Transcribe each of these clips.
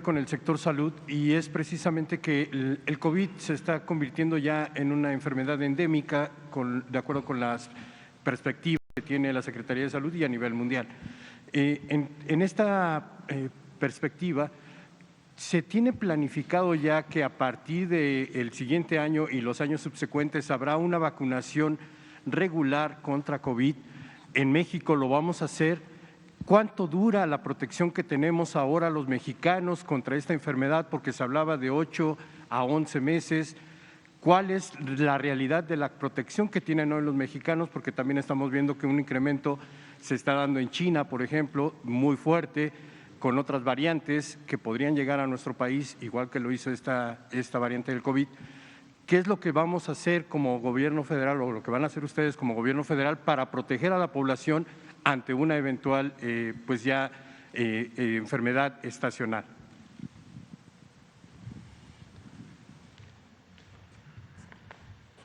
con el sector salud y es precisamente que el COVID se está convirtiendo ya en una enfermedad endémica de acuerdo con las perspectivas que tiene la Secretaría de Salud y a nivel mundial. En esta perspectiva, ¿se tiene planificado ya que a partir del siguiente año y los años subsecuentes habrá una vacunación regular contra COVID? En México lo vamos a hacer. ¿Cuánto dura la protección que tenemos ahora los mexicanos contra esta enfermedad? Porque se hablaba de 8 a 11 meses. ¿Cuál es la realidad de la protección que tienen hoy los mexicanos? Porque también estamos viendo que un incremento se está dando en China, por ejemplo, muy fuerte, con otras variantes que podrían llegar a nuestro país, igual que lo hizo esta variante del COVID. ¿Qué es lo que vamos a hacer como gobierno federal o lo que van a hacer ustedes como gobierno federal para proteger a la población ante una eventual enfermedad estacional?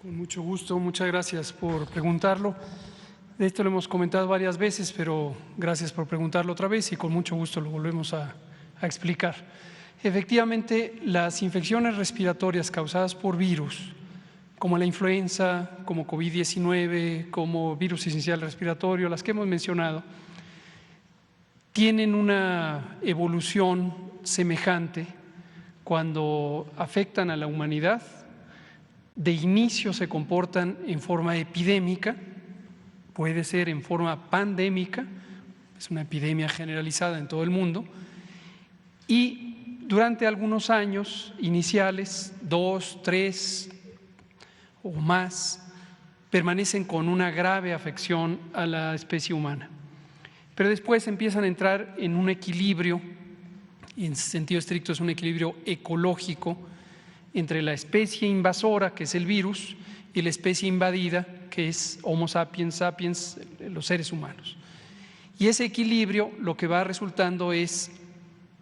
Con mucho gusto, muchas gracias por preguntarlo. De esto lo hemos comentado varias veces, pero gracias por preguntarlo otra vez y con mucho gusto lo volvemos a explicar. Efectivamente, las infecciones respiratorias causadas por virus, como la influenza, como COVID-19, como virus esencial respiratorio, las que hemos mencionado, tienen una evolución semejante cuando afectan a la humanidad. De inicio se comportan en forma epidémica, puede ser en forma pandémica, es una epidemia generalizada en todo el mundo, y durante algunos años iniciales, 2, 3 o más, permanecen con una grave afección a la especie humana. Pero después empiezan a entrar en un equilibrio, y en sentido estricto es un equilibrio ecológico, entre la especie invasora, que es el virus, y la especie invadida, que es Homo sapiens sapiens, los seres humanos. Y ese equilibrio lo que va resultando es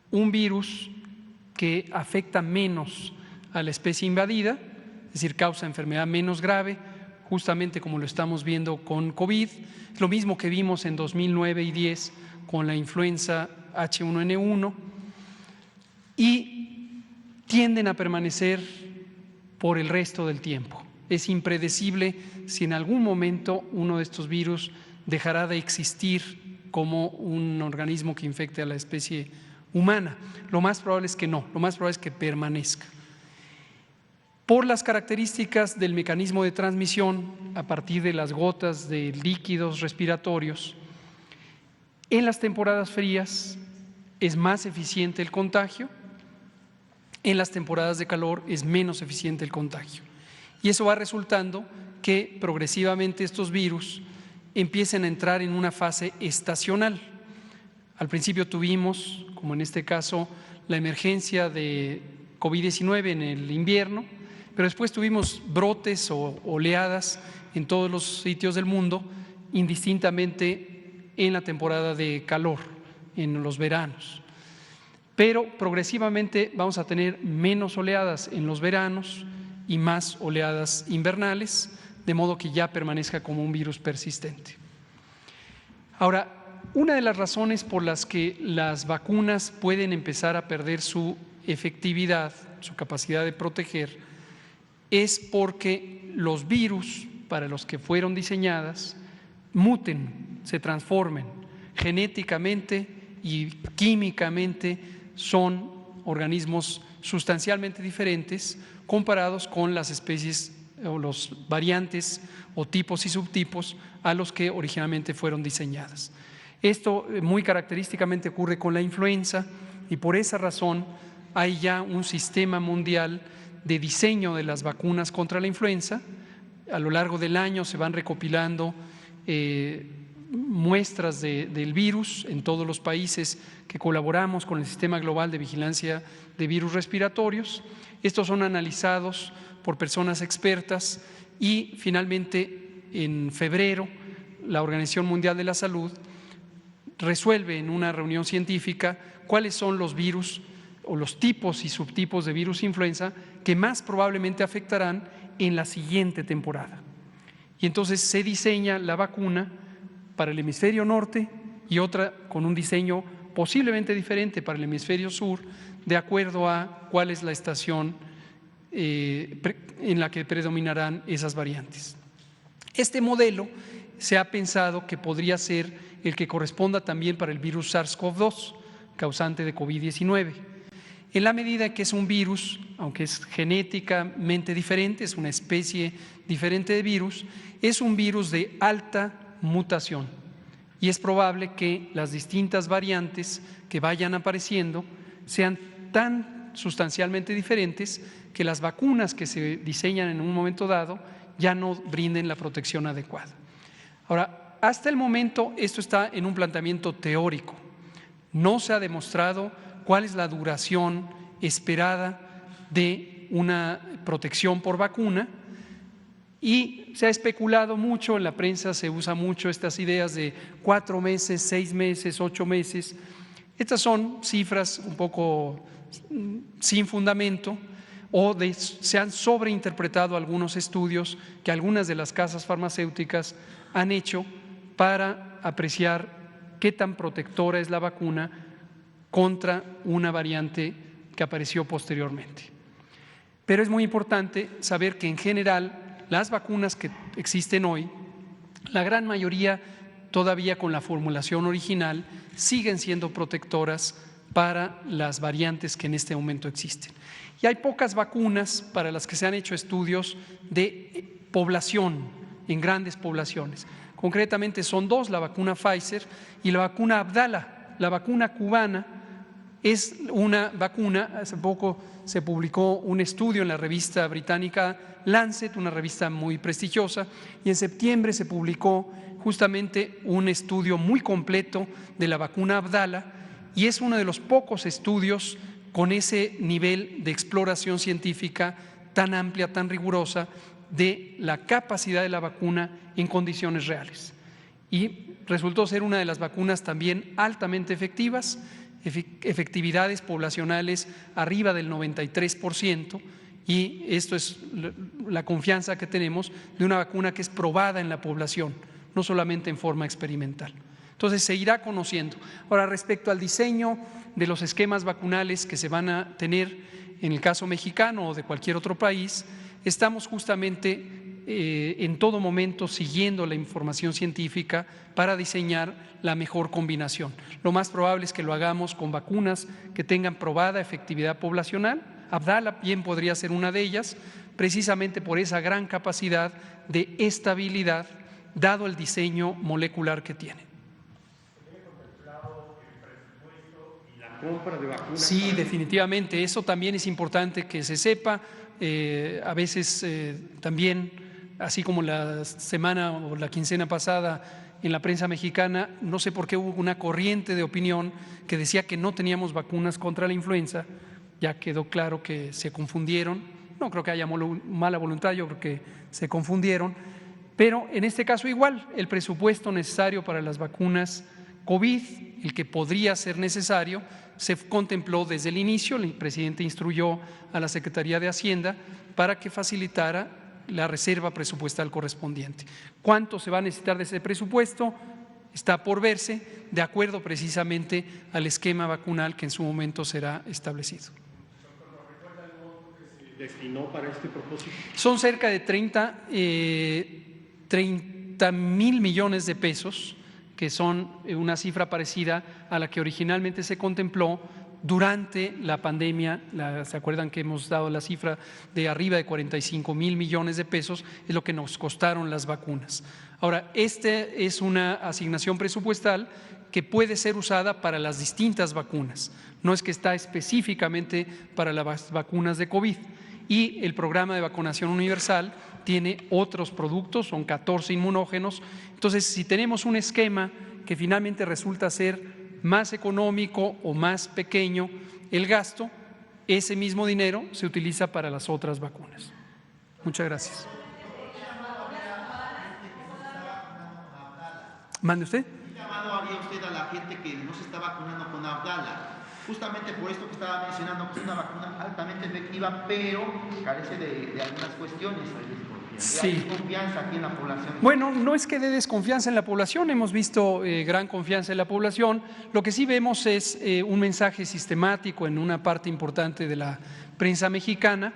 un virus que afecta menos a la especie invadida, es decir, causa enfermedad menos grave, justamente como lo estamos viendo con COVID, lo mismo que vimos en 2009 y 10 con la influenza H1N1, y tienden a permanecer por el resto del tiempo. Es impredecible si en algún momento uno de estos virus dejará de existir como un organismo que infecte a la especie humana. Lo más probable es que no, lo más probable es que permanezca. Por las características del mecanismo de transmisión a partir de las gotas de líquidos respiratorios, en las temporadas frías es más eficiente el contagio, en las temporadas de calor es menos eficiente el contagio. Y eso va resultando que progresivamente estos virus empiecen a entrar en una fase estacional. Al principio tuvimos, como en este caso, la emergencia de COVID-19 en el invierno, pero después tuvimos brotes o oleadas en todos los sitios del mundo, indistintamente en la temporada de calor, en los veranos. Pero progresivamente vamos a tener menos oleadas en los veranos y más oleadas invernales, de modo que ya permanezca como un virus persistente. Ahora, una de las razones por las que las vacunas pueden empezar a perder su efectividad, su capacidad de proteger, es porque los virus para los que fueron diseñadas muten, se transformen genéticamente y químicamente, son organismos sustancialmente diferentes comparados con las especies o los variantes o tipos y subtipos a los que originalmente fueron diseñadas. Esto muy característicamente ocurre con la influenza y por esa razón hay ya un sistema mundial de diseño de las vacunas contra la influenza. A lo largo del año se van recopilando muestras del virus en todos los países que colaboramos con el Sistema Global de Vigilancia de Virus Respiratorios. Estos son analizados por personas expertas y finalmente en febrero la Organización Mundial de la Salud resuelve en una reunión científica cuáles son los virus o los tipos y subtipos de virus influenza que más probablemente afectarán en la siguiente temporada. Y entonces se diseña la vacuna para el hemisferio norte y otra con un diseño posiblemente diferente para el hemisferio sur, de acuerdo a cuál es la estación en la que predominarán esas variantes. Este modelo se ha pensado que podría ser el que corresponda también para el virus SARS-CoV-2, causante de COVID-19. En la medida que es un virus, aunque es genéticamente diferente, es una especie diferente de virus, es un virus de alta mutación y es probable que las distintas variantes que vayan apareciendo sean tan sustancialmente diferentes que las vacunas que se diseñan en un momento dado ya no brinden la protección adecuada. Ahora, hasta el momento esto está en un planteamiento teórico. No se ha demostrado cuál es la duración esperada de una protección por vacuna y se ha especulado mucho, en la prensa se usa mucho estas ideas de 4 meses, 6 meses, 8 meses. Estas son cifras un poco sin fundamento o se han sobreinterpretado algunos estudios que algunas de las casas farmacéuticas han hecho para apreciar qué tan protectora es la vacuna contra una variante que apareció posteriormente. Pero es muy importante saber que en general las vacunas que existen hoy, la gran mayoría todavía con la formulación original, siguen siendo protectoras para las variantes que en este momento existen. Y hay pocas vacunas para las que se han hecho estudios de población, en grandes poblaciones. Concretamente son 2, la vacuna Pfizer y la vacuna Abdala. La vacuna cubana es una vacuna, hace poco se publicó un estudio en la revista británica Lancet, una revista muy prestigiosa, y en septiembre se publicó justamente un estudio muy completo de la vacuna Abdala, y es uno de los pocos estudios con ese nivel de exploración científica tan amplia, tan rigurosa, de la capacidad de la vacuna en condiciones reales. Y resultó ser una de las vacunas también altamente efectivas, efectividades poblacionales arriba del 93%, y esto es la confianza que tenemos de una vacuna que es probada en la población, no solamente en forma experimental. Entonces se irá conociendo. Ahora, respecto al diseño de los esquemas vacunales que se van a tener en el caso mexicano o de cualquier otro país, estamos justamente en todo momento siguiendo la información científica para diseñar la mejor combinación. Lo más probable es que lo hagamos con vacunas que tengan probada efectividad poblacional. Abdala bien podría ser una de ellas, precisamente por esa gran capacidad de estabilidad, dado el diseño molecular que tiene. Compra de vacunas. Sí, definitivamente, eso también es importante que se sepa. A veces también, así como la semana o la quincena pasada en la prensa mexicana, no sé por qué hubo una corriente de opinión que decía que no teníamos vacunas contra la influenza. Ya quedó claro que se confundieron. No creo que haya mala voluntad, yo creo que se confundieron. Pero en este caso igual, el presupuesto necesario para las vacunas COVID, el que podría ser necesario, se contempló desde el inicio. El presidente instruyó a la Secretaría de Hacienda para que facilitara la reserva presupuestal correspondiente. ¿Cuánto se va a necesitar de ese presupuesto? Está por verse, de acuerdo precisamente al esquema vacunal que en su momento será establecido. ¿Recuerda el monto que se destinó para este propósito? Son cerca de 30,000 millones de pesos, que son una cifra parecida a la que originalmente se contempló durante la pandemia. ¿Se acuerdan que hemos dado la cifra de arriba de 45,000 millones de pesos? Es lo que nos costaron las vacunas. Ahora, este es una asignación presupuestal que puede ser usada para las distintas vacunas. No es que está específicamente para las vacunas de COVID. Y el programa de vacunación universal tiene otros productos, son 14 inmunógenos. Entonces, si tenemos un esquema que finalmente resulta ser más económico o más pequeño el gasto, ese mismo dinero se utiliza para las otras vacunas. Muchas gracias. ¿Mande usted? ¿Qué llamado haría usted a la gente que no se está vacunando con Abdala? Justamente por esto que estaba mencionando, que es una vacuna altamente efectiva, pero carece de algunas cuestiones. Sí. Hay desconfianza aquí en la población. Bueno, no es que dé desconfianza en la población, hemos visto gran confianza en la población. Lo que sí vemos es un mensaje sistemático en una parte importante de la prensa mexicana.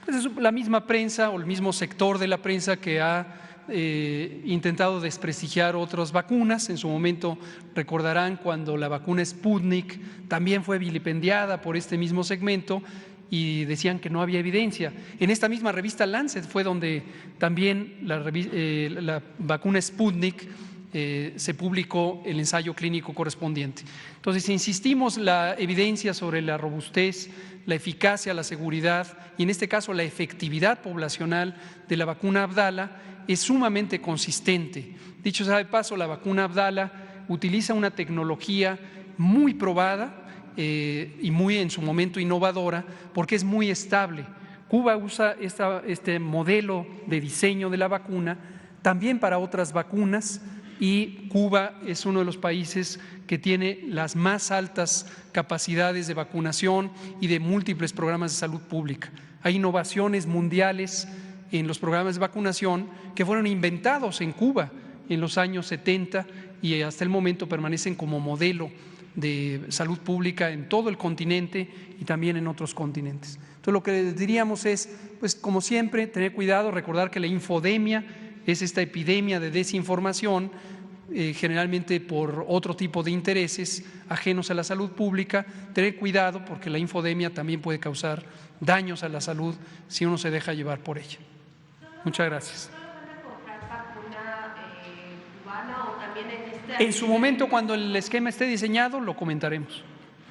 Pues es la misma prensa o el mismo sector de la prensa que ha intentado desprestigiar otras vacunas. En su momento recordarán cuando la vacuna Sputnik también fue vilipendiada por este mismo segmento y decían que no había evidencia. En esta misma revista Lancet fue donde también la vacuna Sputnik se publicó el ensayo clínico correspondiente. Entonces, insistimos, la evidencia sobre la robustez, la eficacia, la seguridad y en este caso la efectividad poblacional de la vacuna Abdala es sumamente consistente. Dicho sea de paso, la vacuna Abdala utiliza una tecnología muy probada y muy en su momento innovadora porque es muy estable. Cuba usa este modelo de diseño de la vacuna también para otras vacunas y Cuba es uno de los países que tiene las más altas capacidades de vacunación y de múltiples programas de salud pública. Hay innovaciones mundiales en los programas de vacunación que fueron inventados en Cuba en los años 70 y hasta el momento permanecen como modelo de salud pública en todo el continente y también en otros continentes. Entonces, lo que les diríamos es, pues como siempre, tener cuidado, recordar que la infodemia es esta epidemia de desinformación, generalmente por otro tipo de intereses ajenos a la salud pública. Tener cuidado porque la infodemia también puede causar daños a la salud si uno se deja llevar por ella. Muchas gracias. En su momento, cuando el esquema esté diseñado, lo comentaremos.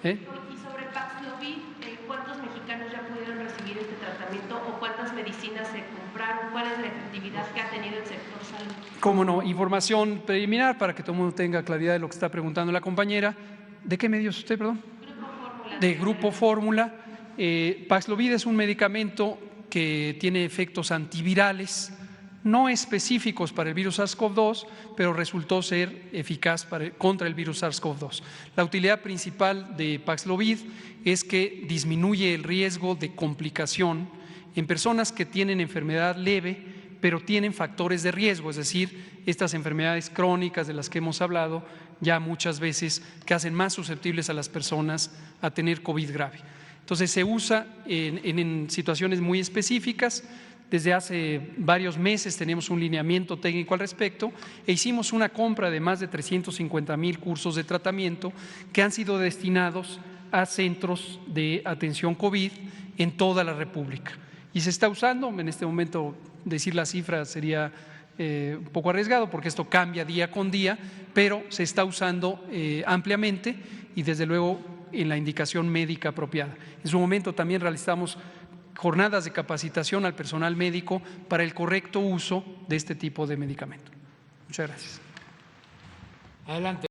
Y sobre Paxlovid, ¿cuántos mexicanos ya pudieron recibir este tratamiento o cuántas medicinas se compraron? ¿Cuál es la efectividad que ha tenido el sector salud? Cómo no, información preliminar para que todo el mundo tenga claridad de lo que está preguntando la compañera. ¿De qué medios usted, perdón? Grupo Fórmula. De Grupo Fórmula. Paxlovid es un medicamento que tiene efectos antivirales no específicos para el virus SARS-CoV-2, pero resultó ser eficaz contra el virus SARS-CoV-2. La utilidad principal de Paxlovid es que disminuye el riesgo de complicación en personas que tienen enfermedad leve, pero tienen factores de riesgo, es decir, estas enfermedades crónicas de las que hemos hablado ya muchas veces, que hacen más susceptibles a las personas a tener COVID grave. Entonces, se usa en situaciones muy específicas. Desde hace varios meses tenemos un lineamiento técnico al respecto e hicimos una compra de más de 350,000 cursos de tratamiento que han sido destinados a centros de atención COVID en toda la República. Y se está usando, en este momento decir la cifra sería un poco arriesgado porque esto cambia día con día, pero se está usando ampliamente y desde luego en la indicación médica apropiada. En su momento también realizamos jornadas de capacitación al personal médico para el correcto uso de este tipo de medicamento. Muchas gracias. Adelante.